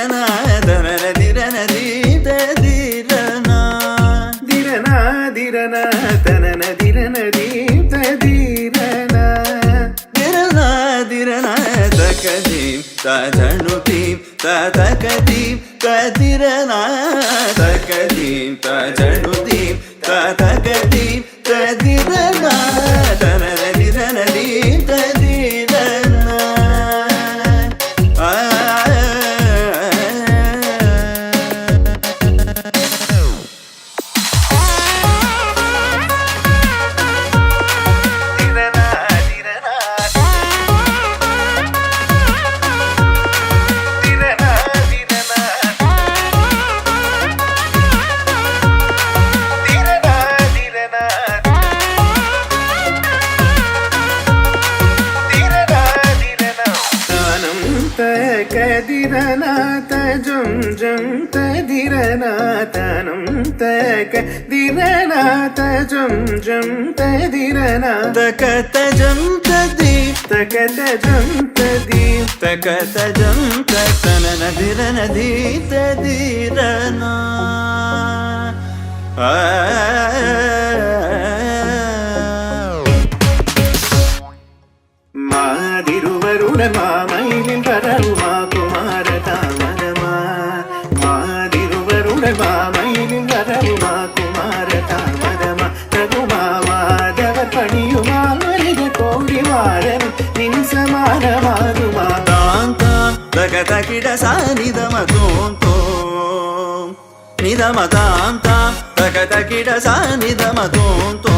ದಿರನ ದನನ ದಿರನ ದೀತ ದಿರನ ದಿರನ ದಿರನ ತನನ ದಿರನ ದೀತ ದಿರನ ದಿರನ ದಿರನ ತಕದೀಂ ತಜನುತೀಂ ತತಕದೀಂ ತದಿರನ ತಕದೀಂ ತಜನುತೀಂ ತತಕದೀಂ ತದಿರನ ತನನ ದಿರನ ದೀತ ದಿರನ ಕದಿರನಾಥ ಜಂ ಜಂ ತದಿರನಾಥನಂ ತಕ ದಿರನಾಥ ಜಂ ಜಂ ತದಿರನಾಥ ಕತ ಜಂ ತದಿ ತಕತ ಜಂ ತದಿ ತಕತ ಜಂ ತನನ ದಿರನ ದಿ ತದಿರನ மாதிருவருடன் மாமையில் வரவுமா குமார தாமரமா மாதிருவருடன் மாமையில் வரவுமா குமார தாமரமா ரகுமா மாதவர் பணியுமா மனித கோடி மாறன் நின் சமானமாகுமா தான் தான் தகத கிட சானிதம தோம் தோம் நிதம தாம் தாம் தகத கிட சானிதம தோம் தோம்